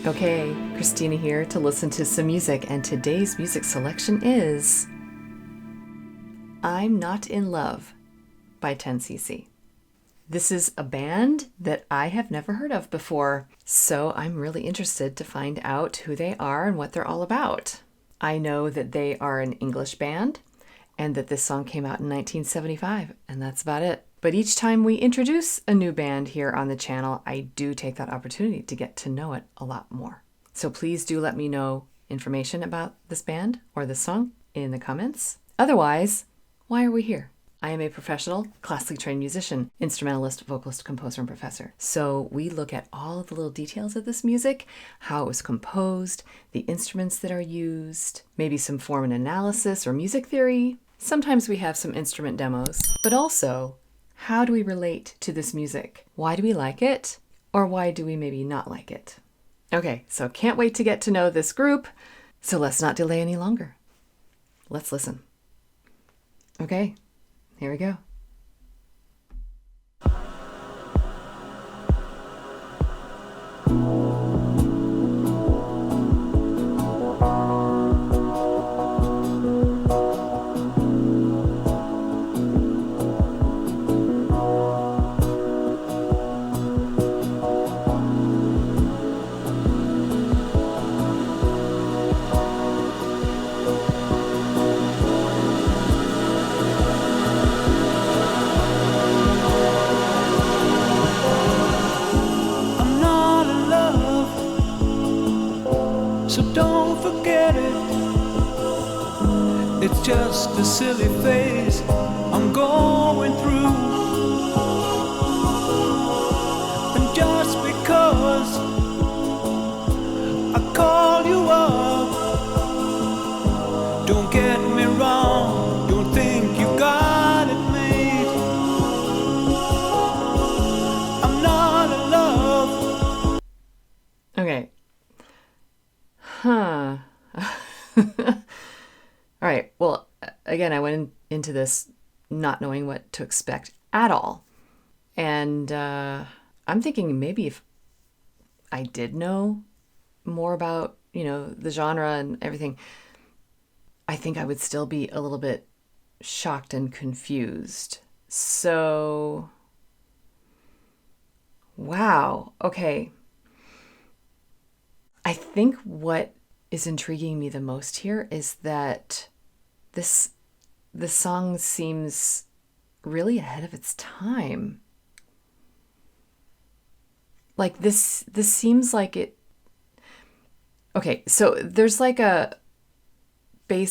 Okay, Christina here to listen to some music, and today's music selection is I'm Not in Love by 10cc. This is a band that I have never heard of before, so I'm really interested to find out who they are and what they're all about. I know that they are an English band and that this song came out in 1975, and that's about it. But each time we introduce a new band here on the channel, I do take that opportunity to get to know it a lot more. So please do let me know information about this band or this song in the comments. Otherwise, why are we here? I am a professional, classically trained musician, instrumentalist, vocalist, composer, and professor. So we look at all of the little details of this music, how it was composed, the instruments that are used, maybe some form and analysis or music theory. Sometimes we have some instrument demos, but also, how do we relate to this music? Why do we like it? Or why do we maybe not like it? Okay, so can't wait to get to know this group. So let's not delay any longer. Let's listen. Okay, here we go. So don't forget it. It's just a silly phase I'm going through. And just because I call you up, don't get me wrong, don't think you got it made. I'm not in love. Okay. Huh. All right. Well, again, I went into this not knowing what to expect at all. And I'm thinking maybe if I did know more about, the genre and everything, I think I would still be a little bit shocked and confused. So, wow. Okay. I think what is intriguing me the most here is that the song seems really ahead of its time. Like this seems like it. Okay, so there's like a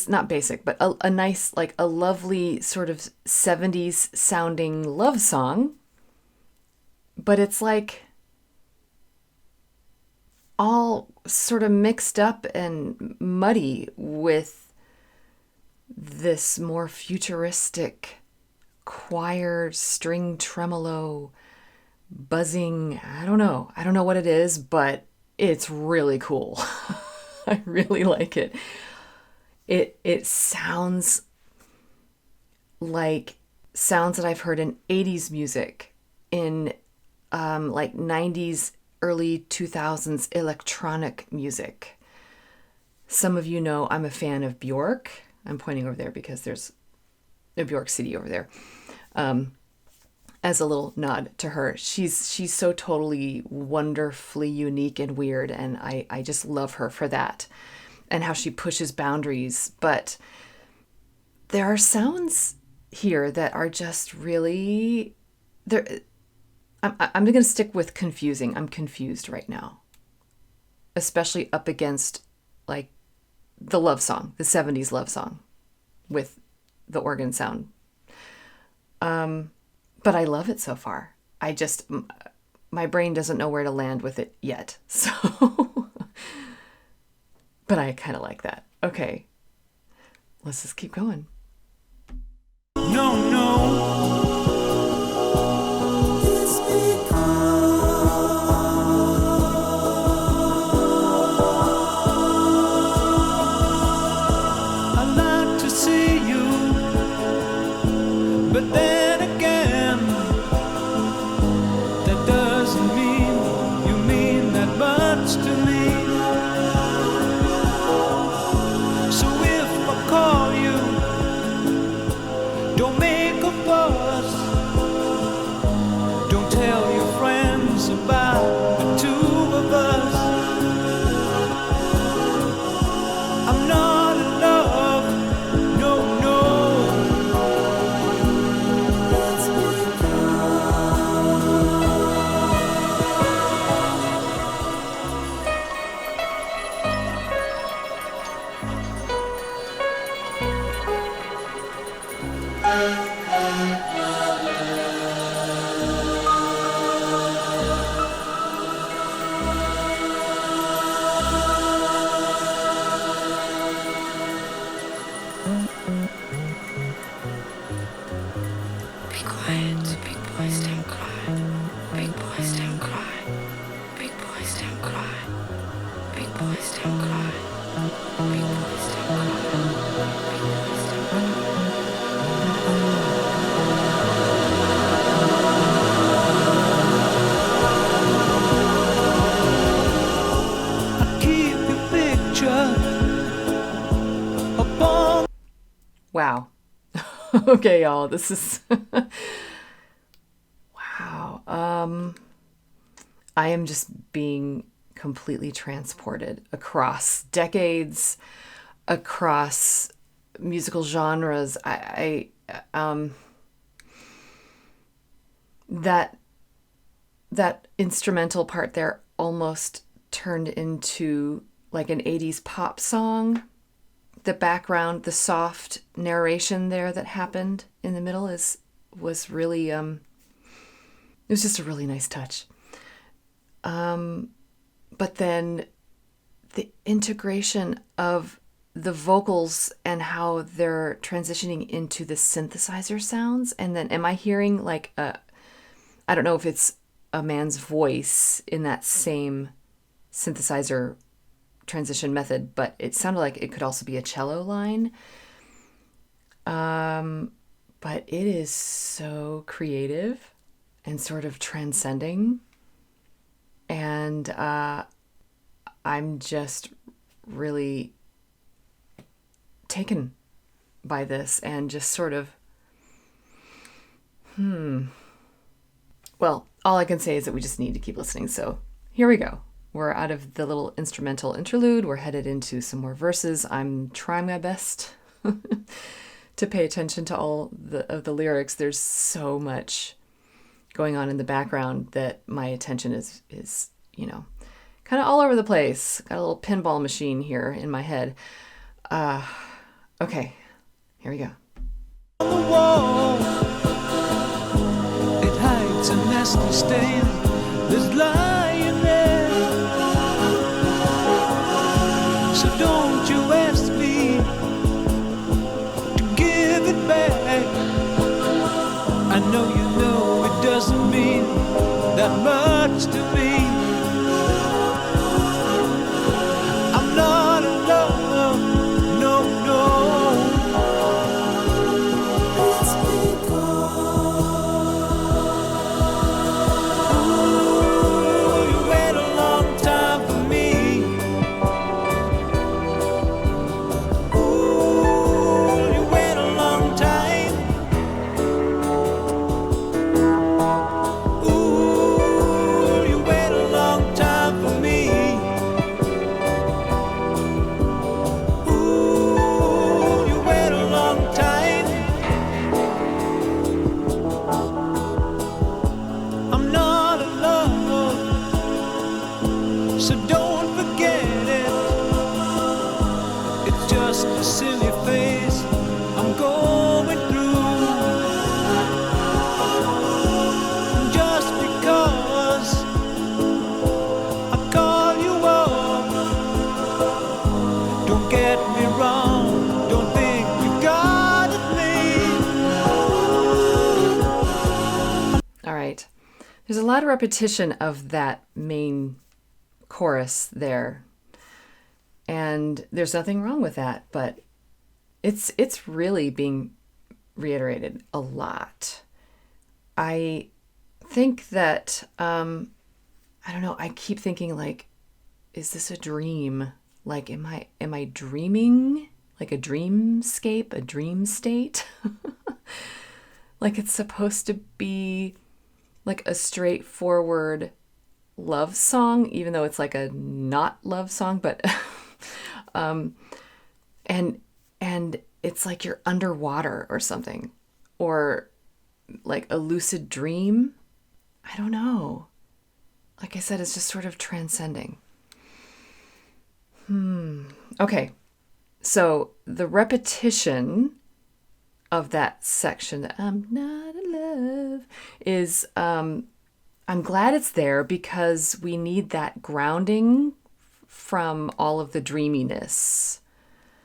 not basic, but a nice, like a lovely sort of 70s sounding love song, but it's like all sort of mixed up and muddy with this more futuristic choir string tremolo buzzing. I don't know what it is, but it's really cool. I really like it. It sounds like sounds that I've heard in 80s music, in like 90s, early 2000s electronic music. Some of you know I'm a fan of Bjork. I'm pointing over there because there's a Bjork CD over there. As a little nod to her. She's so totally wonderfully unique and weird, and I just love her for that and how she pushes boundaries. But there are sounds here that are just really there. I'm going to stick with confusing. I'm confused right now, especially up against like the love song, the 70s love song with the organ sound. But I love it so far. My brain doesn't know where to land with it yet. So, but I kind of like that. Okay, let's just keep going. No. But then again, that doesn't mean you mean that much to me. Keep your picture upon. Wow. Okay, y'all, this is wow. I am just being completely transported across decades, across musical genres. That instrumental part there almost turned into like an 80s pop song. The background, the soft narration there that happened in the middle was really it was just a really nice touch. But then the integration of the vocals and how they're transitioning into the synthesizer sounds, and then am I hearing like I don't know if it's a man's voice in that same synthesizer transition method, but it sounded like it could also be a cello line. But it is so creative and sort of transcending. And I'm just really taken by this and just sort of, Well, all I can say is that we just need to keep listening. So here we go. We're out of the little instrumental interlude. We're headed into some more verses. I'm trying my best to pay attention to all of the lyrics. There's so much going on in the background that my attention is kind of all over the place. Got a little pinball machine here in my head. Okay, here we go. The wall, it hides a nasty stain that's lying there. So don't you ask me to give it back. I know it doesn't mean that much to me. I'm not in love, no, no. It's ooh, you wait a long time for me. Ooh, you wait a long time. Ooh, you wait a long time for me. Ooh, you wait a long time. I'm not in love, so don't forget it. It's just a silly phase I'm going through. Just because I call you up, don't get me wrong, don't think you got it made. All right. There's a lot of repetition of that main chorus there. And there's nothing wrong with that, but it's really being reiterated a lot. I think that I don't know, I keep thinking like, is this a dream? Like am I dreaming? Like a dreamscape, a dream state? Like it's supposed to be like a straightforward love song, even though it's like a not love song, but and it's like you're underwater or something, or like a lucid dream. I don't know. Like I said, it's just sort of transcending. Okay. So the repetition of that section, that I'm not in love, is I'm glad it's there because we need that grounding from all of the dreaminess.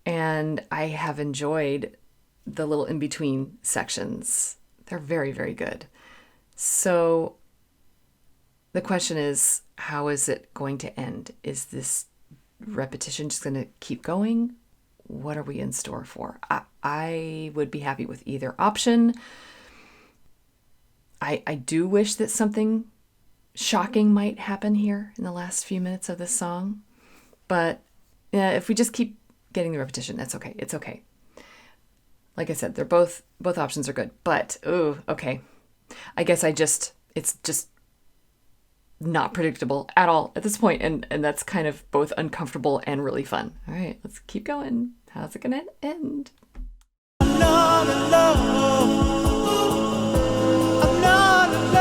And I have enjoyed the little in-between sections. They're very, very good. So the question is, how is it going to end? Is this repetition just going to keep going? What are we in store for? I would be happy with either option. I do wish that something shocking might happen here in the last few minutes of this song. But if we just keep getting the repetition, that's okay. It's okay. Like I said, they're both options are good. But, okay. I guess it's just not predictable at all at this point, and that's kind of both uncomfortable and really fun. All right, let's keep going. How's it gonna end? I'm not alone. I'm not alone.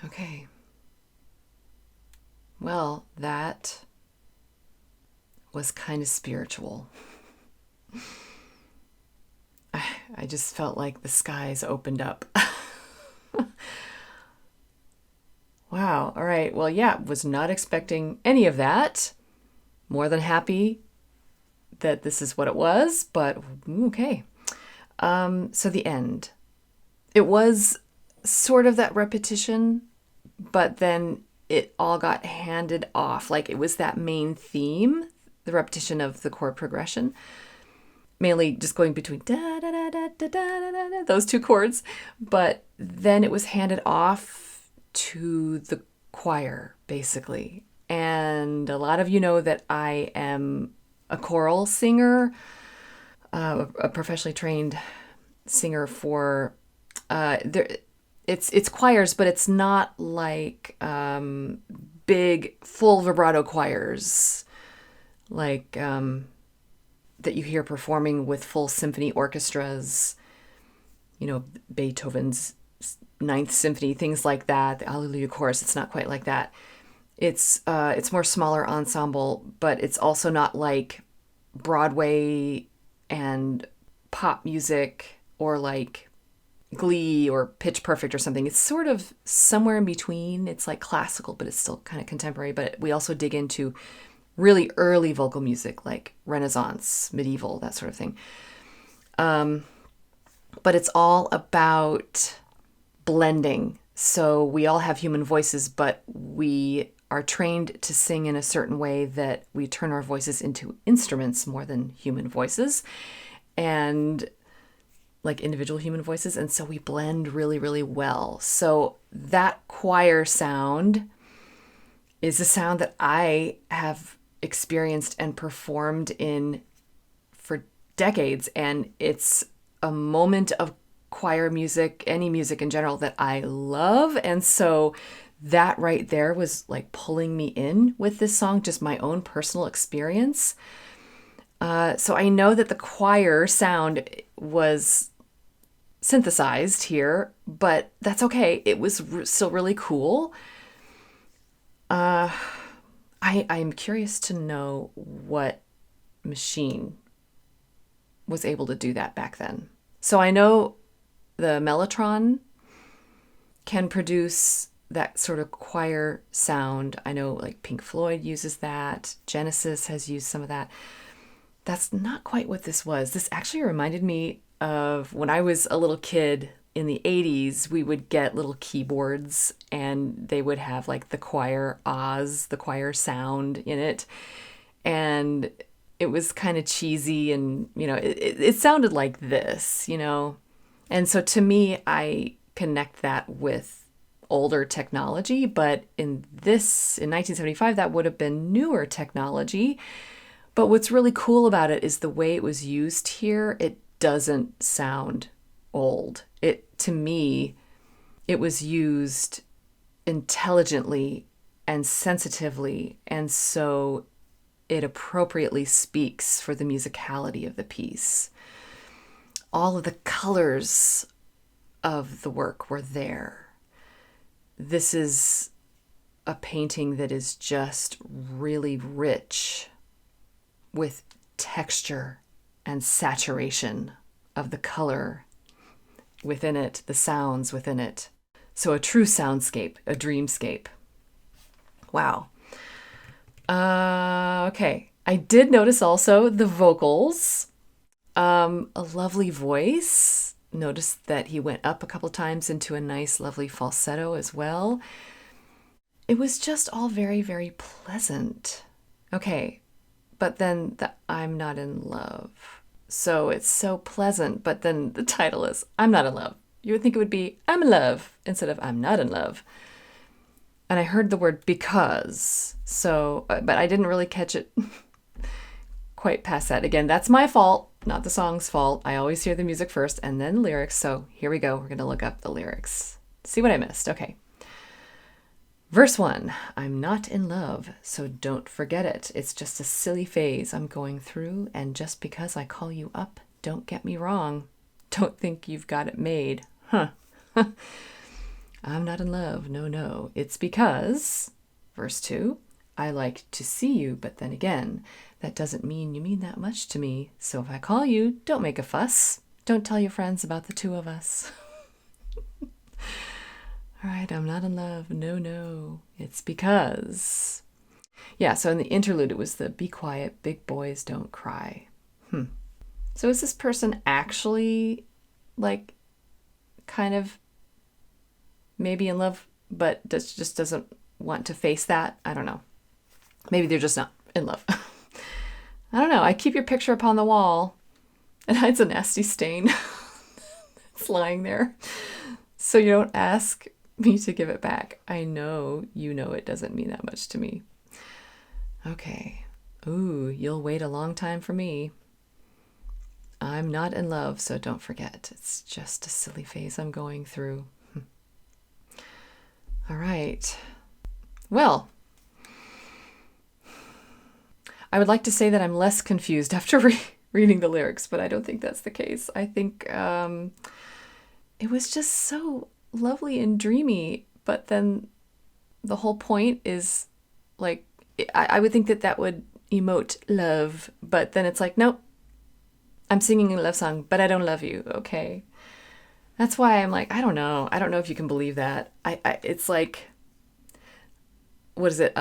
Okay. Well, that was kind of spiritual. I just felt like the skies opened up. Wow. All right. Well, yeah, was not expecting any of that. More than happy that this is what it was, but okay. So the end. It was sort of that repetition, but then it all got handed off. Like it was that main theme, the repetition of the chord progression, mainly just going between da da da da da da da da, those two chords. But then it was handed off to the choir, basically. And a lot of you know that I am a choral singer, a professionally trained singer for it's choirs, but it's not like big full vibrato choirs like that you hear performing with full symphony orchestras, Beethoven's Ninth Symphony, things like that, the Alleluia Chorus. It's not quite like that. It's more smaller ensemble, but it's also not like Broadway and pop music or like Glee or Pitch Perfect or something. It's sort of somewhere in between. It's like classical, but it's still kind of contemporary. But we also dig into really early vocal music like Renaissance, medieval, that sort of thing. But it's all about blending. So we all have human voices, but we are trained to sing in a certain way that we turn our voices into instruments more than human voices, and like individual human voices. And so we blend really, really well. So that choir sound is a sound that I have experienced and performed in for decades. And it's a moment of choir music, any music in general, that I love. And so that right there was like pulling me in with this song, just my own personal experience. So I know that the choir sound was synthesized here, but that's okay. It was still really cool. I'm curious to know what machine was able to do that back then. So I know the Mellotron can produce that sort of choir sound. I know like Pink Floyd uses that. Genesis has used some of that. That's not quite what this was. This actually reminded me of when I was a little kid in the 80s. We would get little keyboards and they would have like the choir Oz, the choir sound in it. And it was kind of cheesy and, it sounded like this, And so to me, I connect that with older technology, but in 1975, that would have been newer technology. But what's really cool about it is the way it was used here. It doesn't sound old. To me, it was used intelligently and sensitively, and so it appropriately speaks for the musicality of the piece. All of the colors of the work were there. This is a painting that is just really rich with texture and saturation of the color within it, the sounds within it. So a true soundscape, a dreamscape. Wow. Okay. I did notice also the vocals. A lovely voice. Noticed that he went up a couple times into a nice, lovely falsetto as well. It was just all very, very pleasant. Okay. But then the I'm not in love. So it's so pleasant, but then the title is I'm not in love. You would think it would be I'm in love instead of I'm not in love. And I heard the word because, but I didn't really catch it quite past that. Again, that's my fault, not the song's fault. I always hear the music first and then lyrics. So here we go. We're going to look up the lyrics. See what I missed. Okay. Verse 1, I'm not in love, so don't forget it. It's just a silly phase I'm going through, and just because I call you up, don't get me wrong. Don't think you've got it made. Huh. I'm not in love, no. It's because, verse 2, I like to see you, but then again, that doesn't mean you mean that much to me. So if I call you, don't make a fuss. Don't tell your friends about the two of us. All right, I'm not in love. No. It's because. Yeah, so in the interlude, it was the be quiet, big boys don't cry. So is this person actually, like, kind of maybe in love, but just doesn't want to face that? I don't know. Maybe they're just not in love. I don't know. I keep your picture up on the wall, and it's a nasty stain. It's lying there. So you don't ask me to give it back. I know you know it doesn't mean that much to me. Okay. Ooh, you'll wait a long time for me. I'm not in love, so don't forget. It's just a silly phase I'm going through. All right. Well, I would like to say that I'm less confused after reading the lyrics, but I don't think that's the case. I think it was just so lovely and dreamy, but then the whole point is like, I would think that would emote love, but then it's like, nope, I'm singing a love song, but I don't love you. Okay. That's why I'm like, I don't know if you can believe that. It's like, what is it?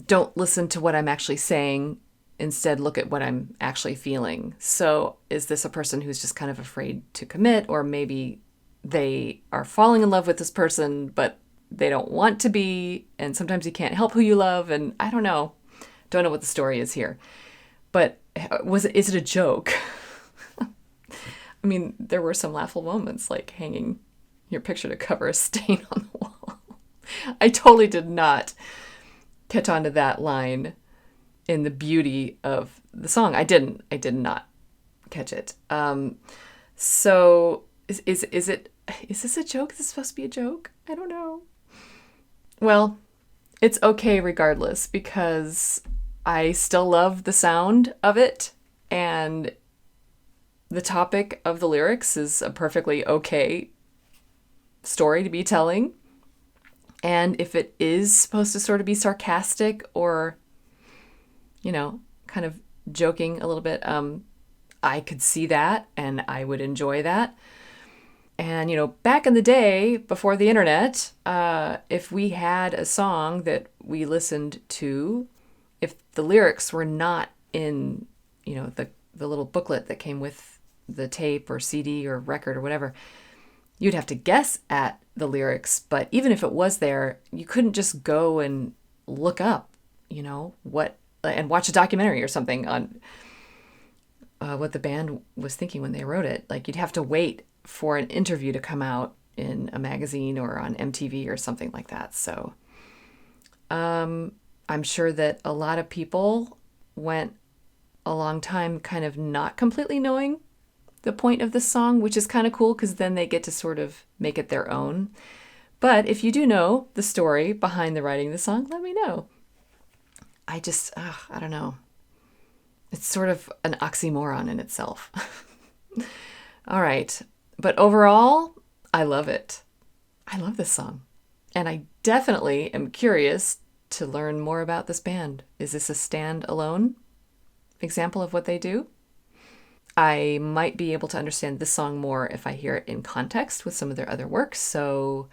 Don't listen to what I'm actually saying. Instead, look at what I'm actually feeling. So is this a person who's just kind of afraid to commit, or maybe they are falling in love with this person, but they don't want to be, and sometimes you can't help who you love, and I don't know. Don't know what the story is here. But is it a joke? I mean, there were some laughable moments, like hanging your picture to cover a stain on the wall. I totally did not catch on to that line in the beauty of the song. I did not catch it. So is this a joke? Is this supposed to be a joke? I don't know. Well, it's okay regardless, because I still love the sound of it, and the topic of the lyrics is a perfectly okay story to be telling. And if it is supposed to sort of be sarcastic or, kind of joking a little bit, I could see that and I would enjoy that. And, back in the day, before the internet, if we had a song that we listened to, if the lyrics were not in, the little booklet that came with the tape or CD or record or whatever, you'd have to guess at the lyrics. But even if it was there, you couldn't just go and look up, what, and watch a documentary or something on what the band was thinking when they wrote it. Like, you'd have to wait for an interview to come out in a magazine or on MTV or something like that. So I'm sure that a lot of people went a long time kind of not completely knowing the point of the song, which is kind of cool because then they get to sort of make it their own. But if you do know the story behind the writing of the song, let me know. I don't know. It's sort of an oxymoron in itself. All right. But overall, I love it. I love this song. And I definitely am curious to learn more about this band. Is this a standalone example of what they do? I might be able to understand this song more if I hear it in context with some of their other works. So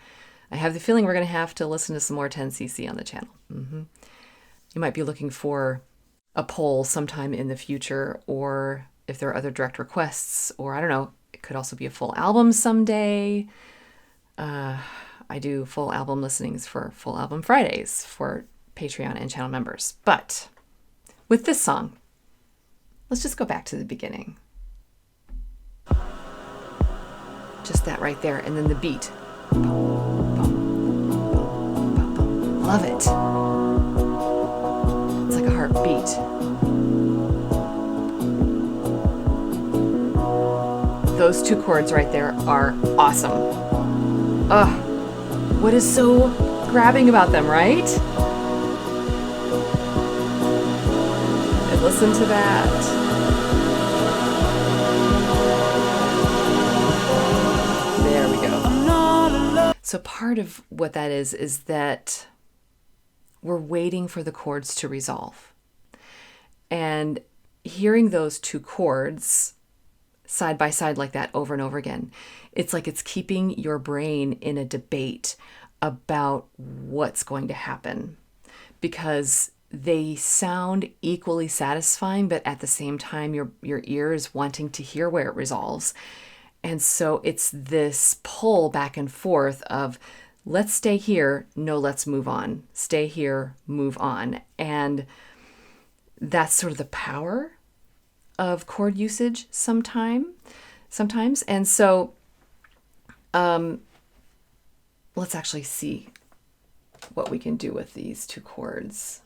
I have the feeling we're going to have to listen to some more 10cc on the channel. You might be looking for a poll sometime in the future, or if there are other direct requests, or I don't know, it could also be a full album someday. I do full album listenings for Full Album Fridays for Patreon and channel members. But with this song, let's just go back to the beginning. Just that right there, and then the beat. Boom, boom, boom, boom, boom. Love it. It's like a heartbeat. Those two chords right there are awesome. Ugh, what is so grabbing about them, right? And listen to that. There we go. So part of what that is that we're waiting for the chords to resolve. And hearing those two chords side by side like that over and over again, it's like it's keeping your brain in a debate about what's going to happen, because they sound equally satisfying, but at the same time your ear is wanting to hear where it resolves. And so it's this pull back and forth of, let's stay here, no, let's move on. Stay here, move on. And that's sort of the power of chord usage sometimes. And so let's actually see what we can do with these two chords.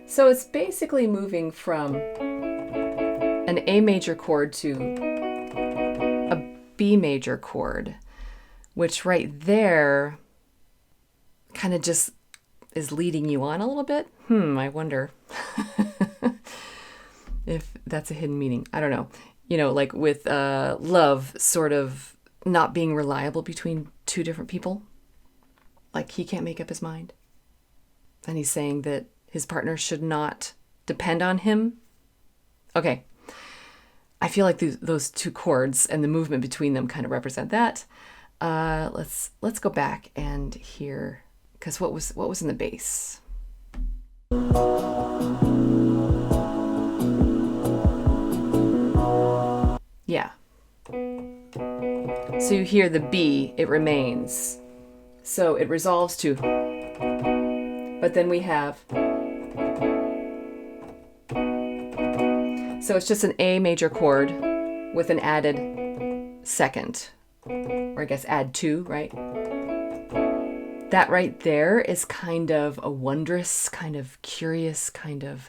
So it's basically moving from an A major chord to a B major chord, which right there kind of just is leading you on a little bit. I wonder if that's a hidden meaning. I don't know. Like with love sort of not being reliable between two different people. Like he can't make up his mind. And he's saying that his partner should not depend on him. Okay. I feel like those two chords and the movement between them kind of represent that. Let's go back and hear, because what was in the bass? Yeah. So you hear the B, it remains. So it resolves to, but then we have, so it's just an A major chord with an added second, or I guess add two, right? That right there is kind of a wondrous, kind of curious, kind of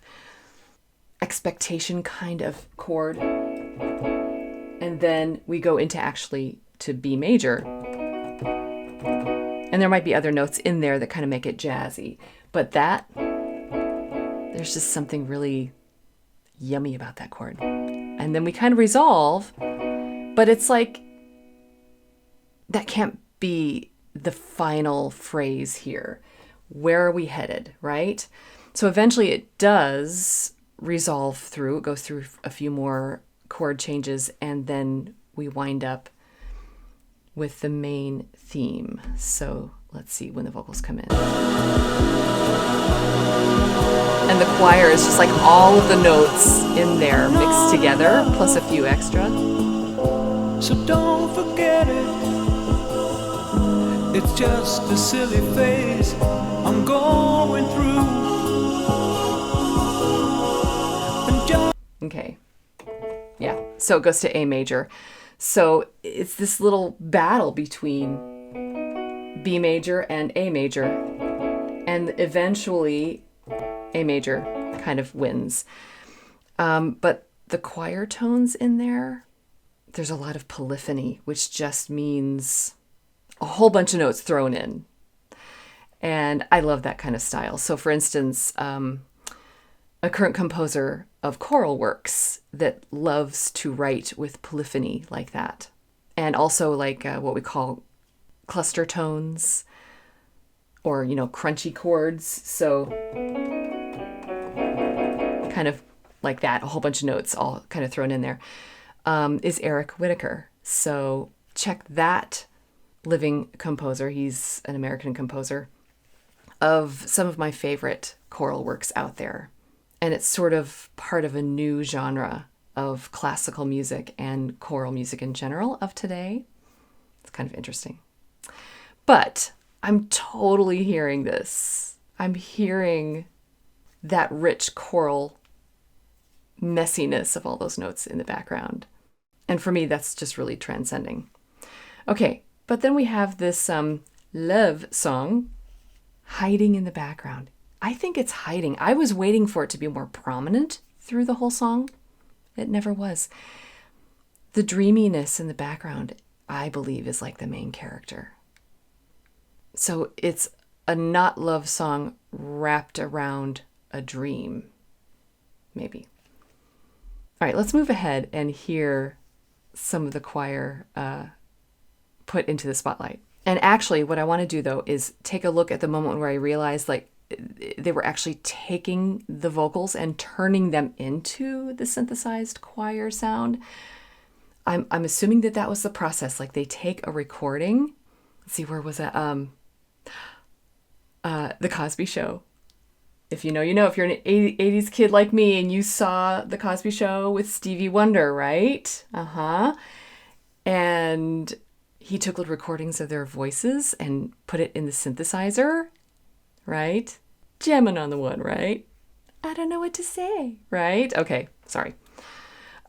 expectation kind of chord. And then we go into actually to B major. And there might be other notes in there that kind of make it jazzy. But there's just something really yummy about that chord. And then we kind of resolve, but it's like that can't be the final phrase here. Where are we headed, right? So eventually it does resolve through, it goes through a few more chord changes, and then we wind up with the main theme. So let's see when the vocals come in. And the choir is just like all of the notes in there mixed together, plus a few extra. So don't forget it. It's just a silly phase I'm going through. Okay. Yeah. So it goes to A major. So it's this little battle between B major and A major. And eventually A major kind of wins. But the choir tones in there, there's a lot of polyphony, which just means a whole bunch of notes thrown in. And I love that kind of style. So for instance, a current composer of choral works that loves to write with polyphony like that. And also like what we call cluster tones or, crunchy chords. So kind of like that, a whole bunch of notes all kind of thrown in there, is Eric Whitacre. So check that living composer. He's an American composer of some of my favorite choral works out there. And it's sort of part of a new genre of classical music and choral music in general of today. It's kind of interesting. But I'm totally hearing this. I'm hearing that rich choral messiness of all those notes in the background. And for me, that's just really transcending. Okay, but then we have this love song hiding in the background. I think it's hiding. I was waiting for it to be more prominent through the whole song. It never was. The dreaminess in the background, I believe, is like the main character. So it's a not love song wrapped around a dream, maybe. All right, let's move ahead and hear some of the choir put into the spotlight. And actually, what I want to do, though, is take a look at the moment where I realized, they were actually taking the vocals and turning them into the synthesized choir sound. I'm assuming that was the process. Like they take a recording. Let's see, where was that? The Cosby Show. If you know, you know. If you're an 80s kid like me and you saw The Cosby Show with Stevie Wonder, right? And he took little recordings of their voices and put it in the synthesizer, right? Jamming on the one, right? I don't know what to say, right? Okay, sorry.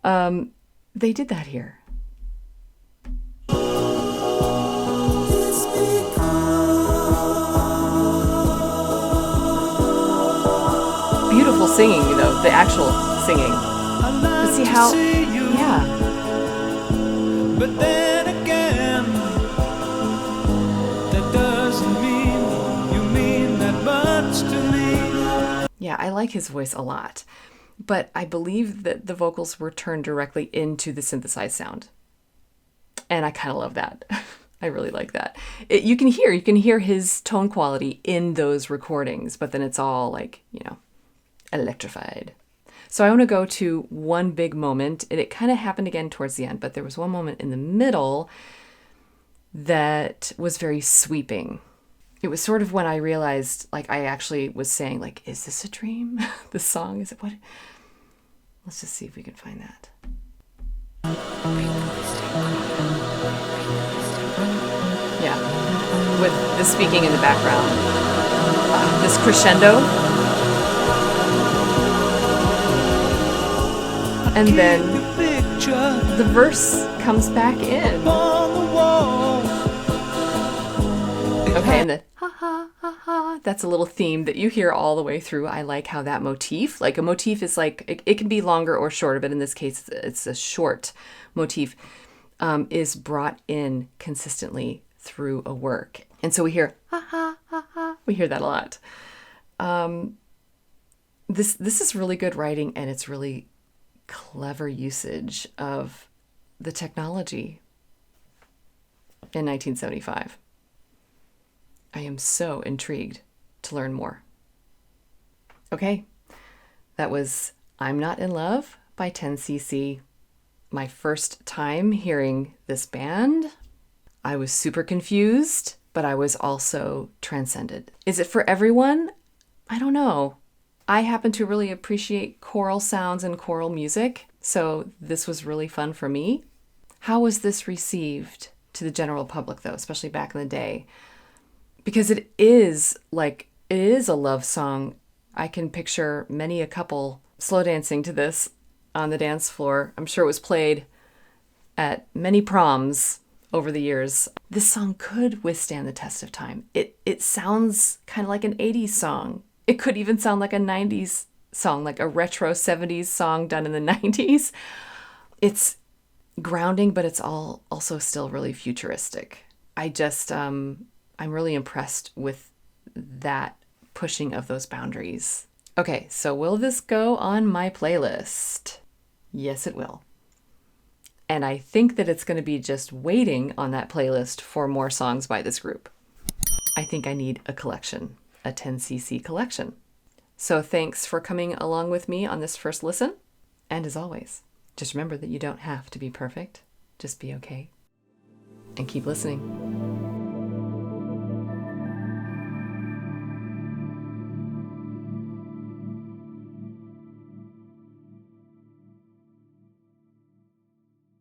They did that here. Beautiful singing, though, the actual singing. But see how, yeah. But then again, that doesn't mean you mean that much to me. Yeah, I like his voice a lot. But I believe that the vocals were turned directly into the synthesized sound. And I kind of love that. I really like that. You can hear his tone quality in those recordings, but then it's all like, electrified. So I want to go to one big moment, and it kind of happened again towards the end, but there was one moment in the middle that was very sweeping. It was sort of when I realized, I actually was saying, is this a dream? The song, is it what? Let's just see if we can find that. Yeah, with the speaking in the background. This crescendo. And then the verse comes back in. Okay, and the ha ha ha ha, that's a little theme that you hear all the way through. I like how that motif, a motif is it can be longer or shorter, but in this case, it's a short motif, is brought in consistently through a work. And so we hear ha ha ha ha. We hear that a lot. This is really good writing, and it's really clever usage of the technology in 1975. I am so intrigued to learn more. Okay, that was I'm Not in Love by 10cc. My first time hearing this band. I was super confused, but I was also transcended. Is it for everyone? I don't know. I happen to really appreciate choral sounds and choral music, so this was really fun for me. How was this received to the general public, though, especially back in the day? Because it is a love song. I can picture many a couple slow dancing to this on the dance floor. I'm sure it was played at many proms over the years. This song could withstand the test of time. It sounds kind of like an 80s song. It could even sound like a 90s song, like a retro 70s song done in the 90s. It's grounding, but it's also still really futuristic. I'm really impressed with that pushing of those boundaries. Okay, so will this go on my playlist? Yes, it will. And I think that it's going to be just waiting on that playlist for more songs by this group. I think I need a collection, a 10cc collection. So thanks for coming along with me on this first listen. And as always, just remember that you don't have to be perfect. Just be okay. And keep listening.